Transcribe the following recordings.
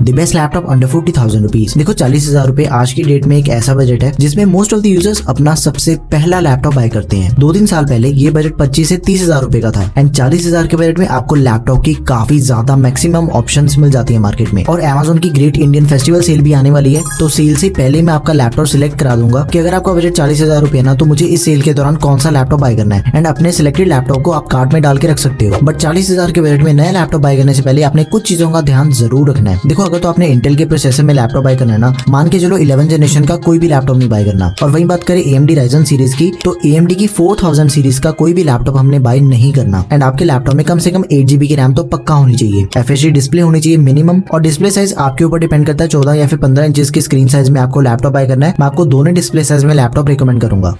The best laptop under 40,000 rupees. देखो 40,000 रुपए आज की डेट में एक ऐसा बजट है जिसमें मोस्ट ऑफ द यूजर्स अपना सबसे पहला लैपटॉप बाय करते हैं। 2-3 साल पहले ये बजट 25 से 30,000 रुपए का था एंड 40,000 के बजट में आपको लैपटॉप की काफी ज्यादा मैक्सिमम ऑप्शंस मिल जाती है मार्केट में। और Amazon की ग्रेट इंडियन फेस्टिवल सेल भी आने वाली है, तो सेल से पहले मैं आपका लैपटॉप सिलेक्ट करा दूंगा कि अगर आपका बजट 40,000 रुपए ना, तो मुझे इस सेल के दौरान कौन सा लैपटॉप बाय करना है एंड अपने सिलेक्टेड लैपटॉप को आप कार्ट में डाल के रख सकते हो। बट 40,000 के बजट में नया लैपटॉप बाय करने से पहले आपने कुछ चीजों का ध्यान जरूर रखना है। देखो अगर तो आपने इंटेल के प्रोसेसर में लैपटॉप बाय करना है ना, मान के चलो 11 जनरेशन का कोई भी लैपटॉप नहीं बाय करना। और वही बात करें AMD Ryzen सीरीज की, तो AMD की 4000 सीरीज का कोई भी लैपटॉप हमने बाय नहीं करना एंड आपके लैपटॉप में कम से कम 8 GB की रैम तो पक्का होनी चाहिए। FHD डिस्प्ले होनी चाहिए मिनिमम, और डिस्प्ले साइज आपके ऊपर डिपेंड करता है। 14 या फिर 15 इंचेस की स्क्रीन साइज में आपको लैपटॉप बाय करना है। मैं आपको दोनों डिस्प्ले साइज में लैपटॉप रिकमेंड करूंगा।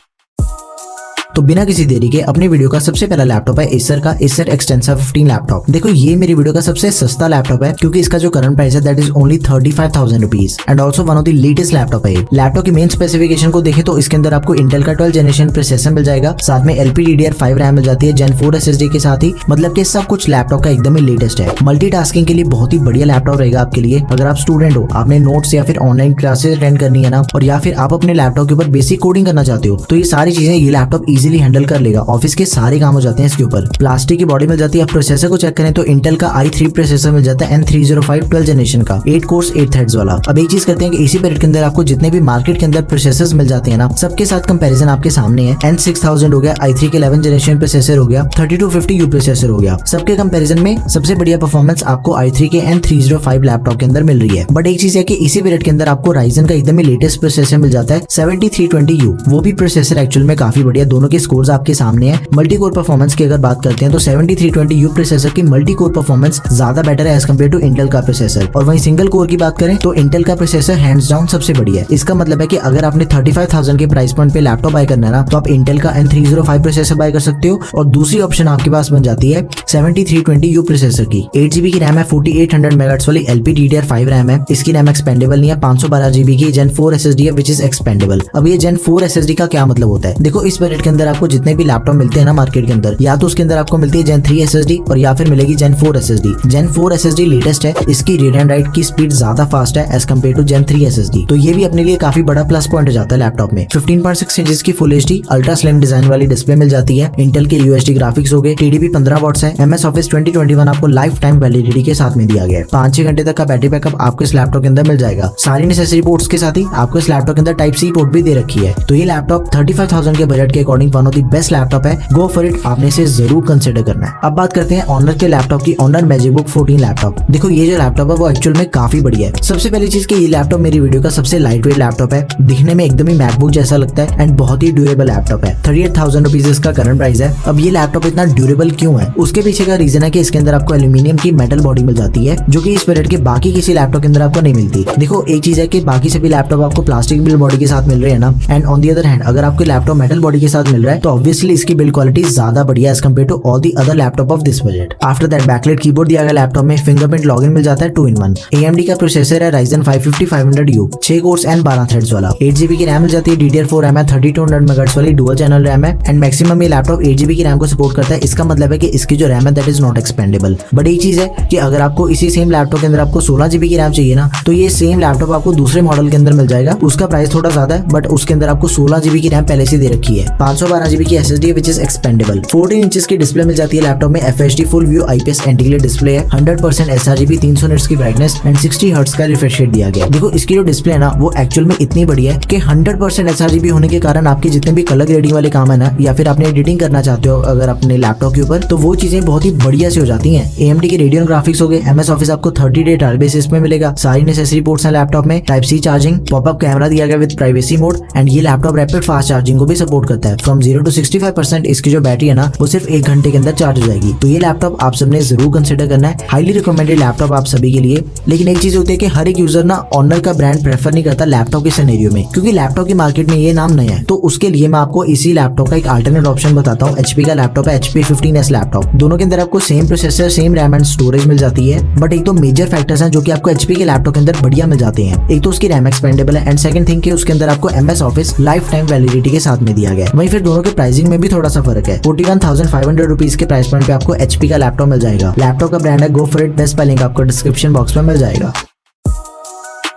तो बिना किसी देरी के अपनी वीडियो का सबसे पहला लैपटॉप है एसर का एसर एक्सटेंसा 15 लैपटॉप। देखो ये मेरी वीडियो का सबसे सस्ता लैपटॉप है क्योंकि इसका जो करंट प्राइस है that is only 35,000 rupees and also one of the latest laptop है। लैपटॉप की मेन स्पेसिफिकेशन को देखें तो इसके अंदर आपको इंटेल का 12 जनरेशन प्रोसेसर मिल जाएगा, साथ में LPDDR5 रैम मिल जाती है Gen 4 SSD के साथ ही। मतलब कि सब कुछ लैपटॉप का एकदम ही लेटेस्ट है। मल्टीटास्किंग के लिए बहुत ही बढ़िया लैपटॉप रहेगा आपके लिए। अगर आप स्टूडेंट हो, आपने नोट्स या फिर ऑनलाइन क्लासेस अटेंड करनी है ना, और या फिर आप अपने लैपटॉप के ऊपर बेसिक कोडिंग करना चाहते हो, तो ये सारी चीजें ये लैपटॉप इजीली हैंडल कर लेगा। ऑफिस के सारे काम हो जाते हैं इसके ऊपर। प्लास्टिक की बॉडी मिल जाती है। आप प्रोसेसर को चेक करें तो इंटेल का i3 प्रोसेसर मिल जाता है N305 12 जनरेशन का 8 कोर्स 8 थ्रेड्स वाला। अब एक चीज करते हैं कि इसी पीरियड के अंदर आपको जितने भी मार्केट के अंदर प्रोसेसर्स मिल जाते हैं ना, सबके साथ कंपैरिजन आपके सामने है। N6000 हो गया, i3 के 11 जनरेशन प्रोसेसर हो गया, 3250U प्रोसेसर हो गया। सबके कंपैरिजन में सबसे बढ़िया परफॉर्मेंस आपको i3 के N305 लैपटॉप के अंदर मिल रही है। बट एक चीज है कि इसी पीरियड के अंदर आपको Ryzen का एकदम ही लेटेस्ट प्रोसेसर मिल जाता है 7320U। वो भी प्रोसेसर एक्चुअल में काफी बढ़िया। दोनों के स्कोर्स आपके सामने है। मल्टी कोर परफॉर्मेंस की अगर बात करते हैं तो 7320U प्रोसेसर की मल्टी कोर परफॉर्मेंस ज्यादा बेटर है एज कम्पेयर टू इंटेल का प्रोसेसर। और वहीं सिंगल कोर की बात करें तो इंटेल का प्रोसेसर हैंड्स डाउन सबसे बढ़िया है। इसका मतलब है कि अगर आपने 35,000 के प्राइस पॉइंट पे लैपटॉप बाय करना है ना, तो आप इंटेल का N305 प्रोसेसर बाय कर सकते हो। और दूसरी ऑप्शन आपके पास बन जाती है 7320U प्रोसेसर की। 8 GB की रैम है, 4800 MHz वाली LPDDR5 रैम है। इसकी रैम एक्सपेंडेबल नहीं है। 512 GB की Gen 4 SSD है विच इज एक्सपेंडेबल। अब ये Gen 4 SSD का क्या मतलब होता है? देखो इस बजट के अंदर आपको जितने भी लैपटॉप मिलते हैं ना मार्केट के अंदर, या तो उसके अंदर आपको मिलती है Gen 3 SSD और या फिर मिलेगी Gen 4 SSD। Gen 4 SSD latest है। इसकी रीड एंड राइट की स्पीड ज्यादा फास्ट है as compare to Gen 3 SSD। तो ये भी अपने लिए काफी बड़ा प्लस पॉइंट हो जाता है लैपटॉप में। 15.6 इंच की full HD ultra slim design वाली डिस्प्ले मिल जाती है। इंटेल के UHD ग्राफिक्स हो गए। TDP 15 वॉट्स है। MS Office 2021 आपको लाइफ टाइम वैलिडिटी के साथ में दिया गया है। 5-6 घंटे तक का बैटरी बैकअप आपको इस लैपटॉप के अंदर मिल जाएगा। सारी नेसेसरी पोर्ट्स के साथ ही आपको इस लैपटॉप के अंदर Type-C पोर्ट भी दे रखी है। तो ये लैपटॉप 35,000 के बजट के according one of the best laptop है। गो फॉर इट, आपने इसे जरूर कंसिडर करना है। अब बात करते हैं ऑनर के लैपटॉप की, ऑनर मैजिकबुक 14 लैपटॉप। देखो ये जो लैपटॉप है वो एक्चुअल में काफी बढ़िया है। सबसे पहली चीज कि ये लैपटॉप मेरी वीडियो का सबसे लाइट वेट लैपटॉप है। दिखने में एकदम ही मैकबुक जैसा लगता है एंड बहुत ही ड्यूरेबल लैपटॉप है। 38,000 रुपीज इसका करंट प्राइस है। अब ये लैपटॉप इतना ड्यूरेबल क्यों है? उसके पीछे का रीजन है कि इसके अंदर आपको एल्यूमिनियम की मेटल बॉडी मिल जाती है, जो कि इस पीरियड के बाकी किसी लैपटॉप के अंदर आपको नहीं मिलती। देखो एक चीज है कि बाकी सभी लैपटॉप आपको प्लास्टिक बिल्ड बॉडी के साथ मिल रहे हैं ना, and on the other hand अगर आपको लैपटॉप मेटल बॉडी के साथ मिल रहा है तो ऑब्वियसली इसकी बिल्ड क्वालिटी ज्यादा बढ़िया as compare to all the other laptop of this budget. After that backlight keyboard दिया गया लैपटॉप में। फिंगरप्रिंट लॉगिन मिल जाता है 2-in-1। AMD का प्रोसेसर है Ryzen 5 5500U 6 course and 12 threads वाला। 8 GB की रैम मिल जाती है। DDR4 रैम है। 3200 MHz वाली डुअल चैनल रैम है एंड मैक्सिमम ये लैपटॉप 8 GB की रैम को सपोर्ट करता है। इसका मतलब है कि इसकी जो रैम है that is not expandable. But एक चीज है कि अगर आपको इसी सेम लैपटॉप के अंदर आपको 16 GB की रैम चाहिए ना, तो ये सेम लैपटॉप आपको दूसरे मॉडल के अंदर मिल जाएगा। उसका प्राइस थोड़ा ज्यादा है बट उसके अंदर आपको 16 GB की रैम पहले से दे रखी है। 512 GB की SSD which is expandable. 14 inches की डिस्प्ले मिल जाती है लैपटॉप में। FHD full view IPS anti display है। 100% sRGB 300 निट्स की ब्राइटनेस एंड 60 हर्ट्ज का रिफ्रेश रेट दिया गया। देखो इसकी जो डिस्प्ले है ना वो एक्चुअल में इतनी बढ़िया है कि 100% sRGB होने के कारण आपके जितने भी कलर ग्रेडिंग वाले काम है ना, या फिर आपने एडिटिंग करना चाहते हो अगर अपने लैपटॉप के ऊपर, तो वो चीजें बहुत ही बढ़िया से हो जाती हैं। AMD के रेडियन ग्राफिक्स हो गए। MS Office आपको 30 डे ट्रायल बेसिस में मिलेगा। सारी नेसेसरी पोर्ट्स हैं लैपटॉप में। Type-C चार्जिंग, पॉपअप कैमरा दिया गया विद प्राइवेसी मोड एंड ये लैपटॉप रैपिड फास्ट चार्जिंग को भी सपोर्ट करता है। फ्रॉम 0 to 65% इसकी जो बैटरी है ना वो सिर्फ 1 घंटे के अंदर चार्ज हो जाएगी। तो ये लैपटॉप आप सबने जरूर कंसिडर करना है। हाईली रिकमेंडेड लैपटॉप आप सभी के लिए। लेकिन एक चीज होती है कि हर एक यूजर ना ऑनर का ब्रांड प्रेफर नहीं करता लैपटॉप के सिनेरियो में, क्योंकि लैपटॉप की मार्केट में ये नाम नया है। तो उसके लिए मैं आपको इसी लैपटॉप का एक अल्टरनेट ऑप्शन बताता हूँ। HP का लैपटॉप है HP 15s लैपटॉप। दोनों के अंदर आपको same processor, same RAM and storage मिल जाती है। बट एक तो मेजर फैक्टर्स हैं जो कि आपको HP के लैपटॉप के अंदर बढ़िया मिल जाते हैं। एक तो उसकी रैम एक्सपेंडेबल है एंड सेकंड थिंग कि उसके अंदर आपको MS Office life time validity के साथ में दिया गया है। वहीं फिर दोनों के प्राइसिंग में भी थोड़ा सा फर्क है। 41,500 रुपीज के प्राइस पॉइंट पे आपको HP का लैपटॉप मिल जाएगा। लैपटॉप का ब्रांड है गो फॉर इट। बेस्ट का लिंक आपको डिस्क्रिप्शन बॉक्स में मिल जाएगा।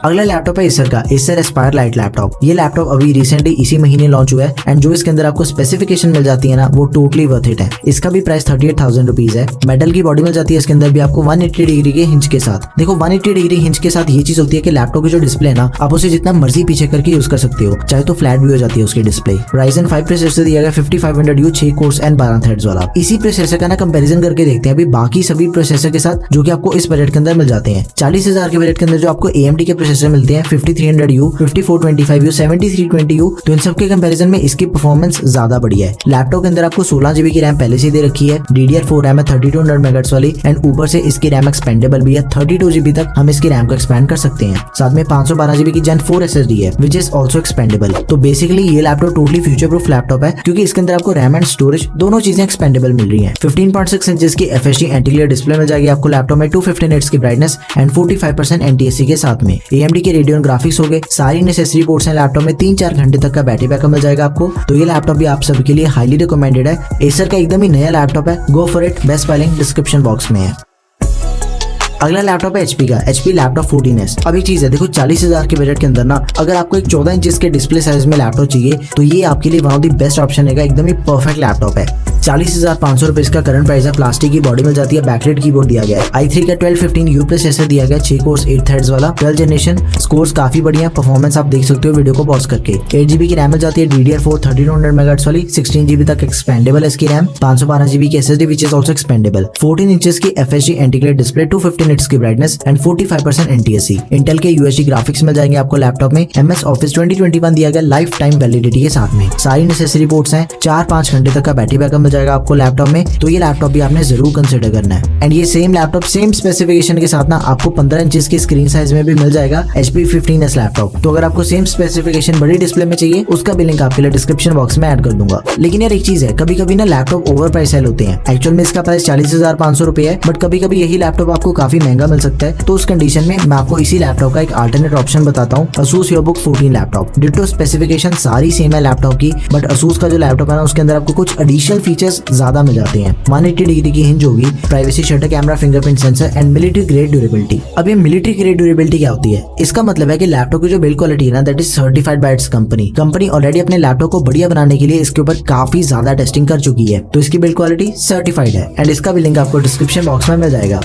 अगला लैपटॉप है एसर का एसर एस्पायर लाइट लैपटॉप। ये लैपटॉप अभी रिसेंटली इसी महीने लॉन्च हुआ है एंड जो इसके अंदर आपको स्पेसिफिकेशन मिल जाती है ना वो टोटली वर्थ इट है। इसका भी प्राइस 38,000 रुपीज है। मेटल की बॉडी मिल जाती है इसके अंदर भी आपको 180 डिग्री के हिंज के साथ। देखो 180 डिग्री हिंज के साथ ये चीज होती है कि लैपटॉप की जो डिस्प्ले है ना आप उसे जितना मर्जी पीछे करके यूज कर सकते हो, चाहे तो फ्लैट भी हो जाती है उसकी डिस्प्ले। Ryzen 5 प्रोसेसर दिया गया 5500U 6 कोर्स एंड 12 थ्रेड्स वाला। इसी प्रोसेसर का ना कंपैरिजन करके देखते हैं अभी बाकी सभी प्रोसेसर के साथ जो कि आपको इस बजट के अंदर मिल जाते हैं। 40,000 के बजट के अंदर जो आपको AMD के प्रोसेसर मिलते हैं 5300U 5425U 7320U, तो इन सब के कंपैरिजन में इसकी परफॉर्मेंस ज्यादा बढ़िया है। लैपटॉप के अंदर आपको 16GB की रैम पहले से दे रखी है, DDR4 रैम है 3200 MHz वाली एंड ऊपर से इसकी रैम एक्सपेंडेबल भी है। 32GB तक हम इसकी रैम को एक्सपेंड कर सकते हैं। साथ में 512GB की Gen 4 SSD है विच इज ऑल्सो एक्सपेंडेबल। तो बेसिकली ये laptop totally future proof laptop है क्योंकि इसके अंदर आपको रैम एंड स्टोरेज दोनों चीजें एक्सपेंडेबल मिल रही हैं। 15.6 इंचेस की FHD एंटी-ग्लेयर डिस्प्ले मिल जाएगी आपको लैपटॉप में, 250 निट्स की ब्राइटनेस एंड 45% NTSC के साथ में। AMD के रेडियन ग्राफिक्स हो गए, सारी नेसेसरी पोर्ट्स हैं लैपटॉप में। 3-4 घंटे तक का बैटरी बैकअप मिल जाएगा आपको। तो ये लैपटॉप भी आप सभी के लिए हाईली रिकमेंडेड है। एसर का एकदम ही नया लैपटॉप है, go for it. Best filing description box में है। अगला लैपटॉप है HP का HP लैपटॉप 14S। अब एक चीज है, देखो 40,000 के बजट के अंदर ना अगर आपको एक 14 इंचेस के डिस्प्ले साइज में लैपटॉप चाहिए तो ये आपके लिए one of the best option है। एकदम ही परफेक्ट लैपटॉप है। 40,500 रुपए इसका करंट प्राइस है। प्लास्टिक की बॉडी मिल जाती है, बैकलाइट कीबोर्ड दिया गया है। i3 का 1215U प्रोसेसर दिया गया, 6 कोर्स 8 थ्रेड्स वाला, 12 जनरेशन। स्कोर्स काफी बढ़िया, परफॉर्मेंस आप देख सकते हो वीडियो को पॉज करके। 8GB की रैम मिल जाती है, DDR4 3200 MHz वाली, 16GB तक एक्सपेंडेबल है इसकी रैम, 512GB की SSD which is also expendable, 14 inches की FHD एंटी-ग्लेयर डिस्प्ले, 250 निट्स की ब्राइटनेस एंड 45% NTSC। इंटेल के UHD ग्राफिक्स मिल जाएंगे आपको लैपटॉप में। MS Office 2021 दिया गया लाइफ टाइम वैलिडिटी के साथ में। सारी नेसेसरी पोर्ट्स हैं, 4-5 घंटे तक का बैटरी बैकअप मिल जाएगा आपको लैपटॉप में। तो ये लैपटॉप भी आपने जरूर कंसिडर करना है। एंड ये सेम लैपटॉप सेम स्पेसिफिकेशन के साथ ना आपको 15 इंचेस की स्क्रीन साइज में भी मिल जाएगा HP 15S लैपटॉप। तो अगर आपको सेम स्पेसिफिकेशन बड़ी डिस्प्ले में चाहिए उसका भी लिंक आपके लिए डिस्क्रिप्शन बॉक्स में ऐड कर दूंगा। लेकिन यार एक चीज है, कभी कभी ना लैपटॉप ओवर प्राइस सेल होते हैं। एक्चुअल में इसका प्राइस 40,500 रुपए है, बट कभी कभी यही लैपटॉप आपको काफी महंगा मिल सकता है। तो उस कंडीशन में मैं आपको इसी लैपटॉप का एक अल्टरनेट ऑप्शन बताता हूँ, Asus EliteBook 14 laptop. Ditto specification सारी सेम है लैपटॉप की, बट Asus का जो लैपटॉप है ना उसके अंदर आपको कुछ एडिशनल फीचर्स ज्यादा मिल जाते हैं। 180 डिग्री की हिंज होगी, privacy shutter camera, fingerprint sensor and military grade durability. अब ये मिलिट्री ग्रेड ड्यूरेबिलिटी क्या होती है? इसका मतलब है कि लैपटॉप की जो बिल्ड क्वालिटी है ना that is certified by it's company. Company already अपने लैपटॉप को बढ़िया बनाने के लिए इसके ऊपर काफी ज्यादा टेस्टिंग कर चुकी है, तो इसकी बिल्ड क्वालिटी सर्टिफाइड है एंड इसका भी लिंक आपको डिस्क्रिप्शन बॉक्स में मिल जाएगा।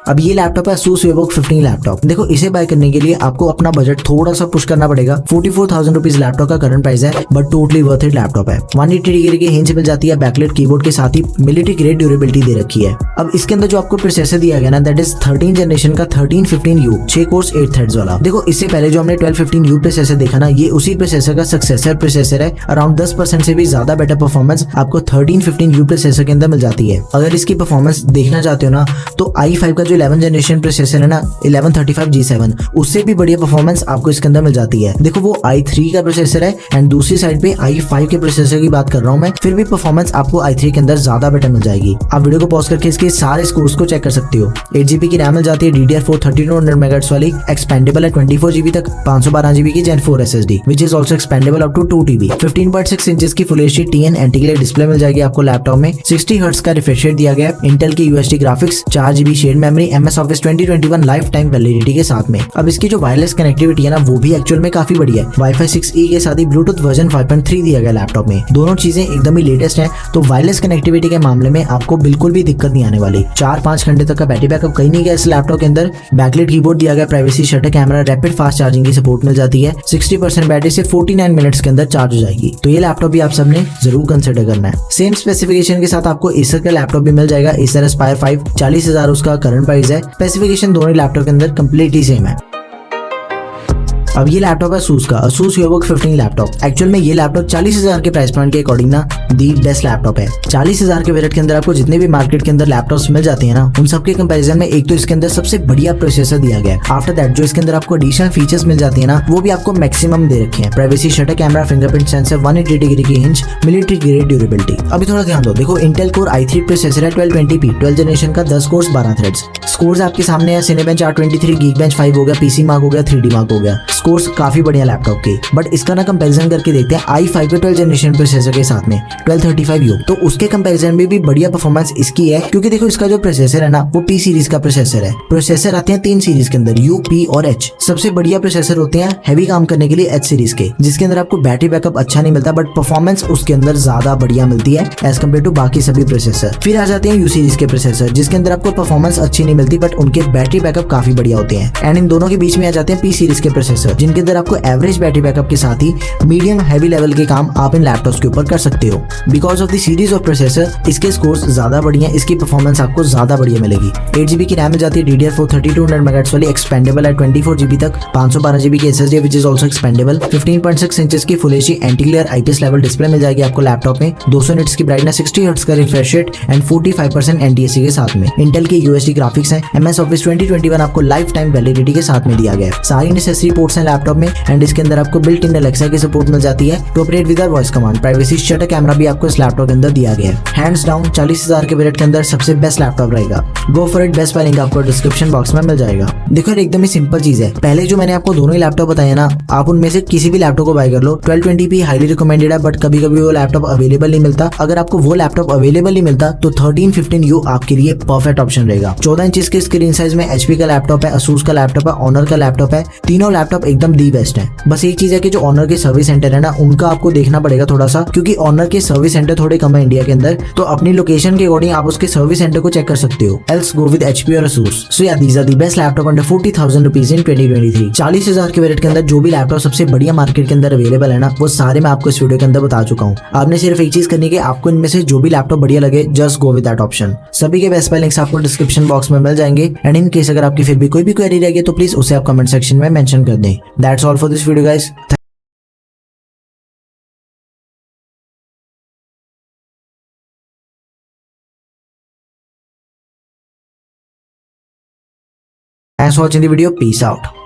अब ये लैपटॉप है Asus EliteBook 15 लैपटॉप। देखो इसे बाय करने के लिए आपको अपना बजट थोड़ा सा पुश करना पड़ेगा। 44,000 रुपीज लैपटॉप का करंट प्राइस है, but totally worth it laptop है। 180 डिग्री की हिंज मिल जाती है, बैकलाइट कीबोर्ड के साथ ही मिलिट्री ग्रेड ड्यूरेबिलिटी दे रखी है। अब इसके अंदर जो आपको प्रोसेसर दिया गया ना दैट इज 13 जनरेशन का 1315U 6 कोर्स 8 थ्रेड्स वाला। देखो इससे पहले जो हमने 1215U प्रोसेसर देखा ना ये उसी प्रोसेसर का सक्सेसर प्रोसेसर है। अराउंड 10% से भी ज्यादा बेटर परफॉर्मेंस आपको 1315U प्रोसेसर के अंदर मिल जाती है। अगर इसकी परफॉर्मेंस देखना चाहते हो ना तो i5 का जो 11 जनरेशन प्रोसेसर है ना 1135G7 उससे भी बढ़िया परफॉर्मेंस आपको इसके अंदर मिल जाती है। देखो वो i3 का प्रोसेसर है एंड दूसरी साइड पे i5 के प्रोसेसर की बात कर रहा हूं मैं, फिर भी परफॉर्मेंस आपको i3 के अंदर ज्यादा बेटर मिल जाएगी। आप वीडियो को पॉज करके इसके सारे स्कोर्स को चेक कर सकते हो। 8GB की रैम मिल जाती है, DDR4 3200 MHz वाली, एक्सपेंडेबल है 24GB तक, 512GB की Gen 4 SSD which is also expandable up to 2TB। 15.6 inches की full HD TN anti glare display मिल जाएगी आपको लैपटॉप में। 60 हर्ट्ज का रिफ्रेश रेट दिया गया है। इंटेल की UHD graphics, 4GB share memory, MS Office 2021 life time validity के साथ में। अब इसकी जो वायरलेस कनेक्टिविटी है ना वो भी एक्चुअल में काफी बढ़िया है। Wi-Fi 6E के साथ ही ब्लूटूथ वर्जन 5.3 दिया गया लैपटॉप में। दोनों चीजें एकदम ही लेटेस्ट हैं, तो वायरलेस कनेक्टिविटी के मामले में आपको बिल्कुल भी दिक्कत नहीं आने वाली। 4-5 घंटे तक का बैटरी बैकअप कहीं नहीं गया इस लैपटॉप के अंदर। बैकलाइट कीबोर्ड दिया गया, privacy shutter camera, rapid fast charging की सपोर्ट मिल जाती है। 60% बैटरी से 49 मिनट्स के अंदर चार्ज हो जाएगी। तो ये लैपटॉप भी आप सबने जरूर कंसिडर करना है। सेम स्पेसिफिकेशन के साथ आपको एसर का लैपटॉप भी मिल जाएगा, एसर एस्पायर 5, 40,000 उसका करंट प्राइस है। स्पेसिफिकेशन दोनों लैपटॉप के अंदर कंप्लीटली सेम है। अब ये लैपटॉप है Asus का Asus EliteBook 15 लैपटॉप। एक्चुअल में ये लैपटॉप 40,000 के प्राइस पॉइंट के अकॉर्डिंग ना दी बेस्ट लैपटॉप है। 40,000 के बजट के अंदर आपको जितने भी मार्केट के अंदर लैपटॉप्स मिल जाते हैं ना उन सब के कंपैरिजन में एक तो इसके अंदर सबसे बढ़िया प्रोसेसर दिया गया है। आफ्टर दैट जो इसके अंदर आपको एडिशनल फीचर्स मिल जाती है ना वो भी आपको मैक्सिमम दे रखे हैं। Privacy shutter camera, fingerprint sensor, 180 degree की हिंज, मिलिट्री ग्रेड ड्यूरेबिलिटी। अभी थोड़ा ध्यान दो, देखो इंटेल कोर i3 प्रोसेसर है 1220p 12 जनरेशन का, 10 कोर्स 12 थ्रेड्स। स्कोर्स आपके सामने है, सिनेबेंच 823, गीकबेंच 5 हो गया, PC मार्क हो गया, 3D मार्क हो गया। स्कोर्स काफी बढ़िया लैपटॉप के, बट इसका ना कंपैरिजन करके देखते हैं i5 के 12 जनरेशन प्रोसेसर के साथ में 1235U, तो उसके कंपैरिजन में भी बढ़िया परफॉर्मेंस इसकी है, क्योंकि देखो इसका जो प्रोसेसर है ना वो P सीरीज का प्रोसेसर है। प्रोसेसर आते हैं 3 सीरीज के अंदर, U, P और H। सबसे बढ़िया प्रोसेसर होते हैं हैवी काम करने के लिए H सीरीज के, जिसके अंदर आपको बैटरी बैकअप अच्छा नहीं मिलता, बट परफॉर्मेंस उसके अंदर ज्यादा बढ़िया मिलती है एज कम्पेयर टू बाकी सभी प्रोसेसर। फिर आ जाते हैं U सीरीज के प्रोसेसर, जिसके अंदर आपको परफॉर्मेंस अच्छी नहीं मिलती, बट उनके बैटरी बैकअप काफी बढ़िया होते हैं। एंड इन दोनों के बीच में आ जाते हैं P सीरीज के प्रोसेसर, जिनके अंदर आपको एवरेज बैटरी बैकअप के साथ ही मीडियम हैवी लेवल के काम आप इन लैपटॉप्स के ऊपर कर सकते हो। Because of the series of processor इसके स्कोर्स ज्यादा बढ़िया, इसकी परफॉर्मेंस आपको ज्यादा बढ़िया मिलेगी। 8GB की रैम मिल जाती है DDR4 3200 MHz वाली, एक्सपेंडेबल है 24GB तक, 512GB की SSD which is also expandable, 15.6 inches की full HD anti glare IPS level display मिल जाएगी आपको लैपटॉप में, 200 निट्स की ब्राइटनेस, 60 हर्ट्ज का रिफ्रेश रेट एंड 45% NTSC के साथ में। इंटेल के UHD ग्राफिक्स हैं, MS Office 2021 आपको लाइफ टाइम वैलिडिटी के साथ में दिया गया है। सारी नेसेसरी पोर्ट्स हैं लैपटॉप में, एंड इसके अंदर आपको बिल्ट इन एलेक्सा की सपोर्ट मिल जाती है to operate with voice command. Privacy shutter camera भी आपको इस लैपटॉप के अंदर दिया गया है। हैंड्स डाउन 40,000 के बजट के अंदर सबसे बेस्ट लैपटॉप रहेगा। Go for it, best link आपको डिस्क्रिप्शन बॉक्स में मिल जाएगा। देखो एकदम ही सिंपल चीज है, पहले जो मैंने आपको दोनों ही लैपटॉप बताया ना, आप उनमें से किसी भी लैपटॉप को बाय कर लो। 1220p हाईली रिकमेंडेड है, बट कभी कभी वो लैपटॉप अवेलेबल नहीं मिलता। अगर आपको वो लैपटॉप अवेलेबल नहीं मिलता तो 1315U आपके लिए परफेक्ट ऑप्शन रहेगा। 14 इंच के स्क्रीन साइज में HP का लैपटॉप है, Asus का लैपटॉप है, ऑनर का लैपटॉप है। तीनों लैपटॉप एकदम दी बेस्ट है। बस एक चीज है कि जो ऑनर के सर्विस सेंटर है ना, उनका आपको देखना पड़ेगा थोड़ा सा, क्योंकि ऑनर के सर्विस सेंटर थोड़े कम है इंडिया के अंदर, तो अपनी लोकेशन के अकॉर्डिंग आप उसके सर्विस सेंटर को चेक कर सकते हो। एल्स गो विद HP और Asus। सो या these are the best laptop under 40,000 rupees in 2023। 40,000 के बजट के अंदर जो भी लैपटॉप सबसे बढ़िया मार्केट के अंदर अवेलेबल है ना, वो सारे मैं आपको इस वीडियो के अंदर बता चुका हूँ। आपने सिर्फ एक चीज करनी है, आपको इनमें से जो भी लैपटॉप बढ़िया लगे just go with that option. सभी के बेस्ट बाय लिंक्स आपको डिस्क्रिप्शन बॉक्स में मिल जाएंगे, एंड इन केस अगर आपकी फिर भी कोई भी क्वेरी रहेगी तो प्लीज उसे आप कमेंट सेक्शन में मेंशन कर दें। That's all for this video guys. Thanks for watching the video. Peace out.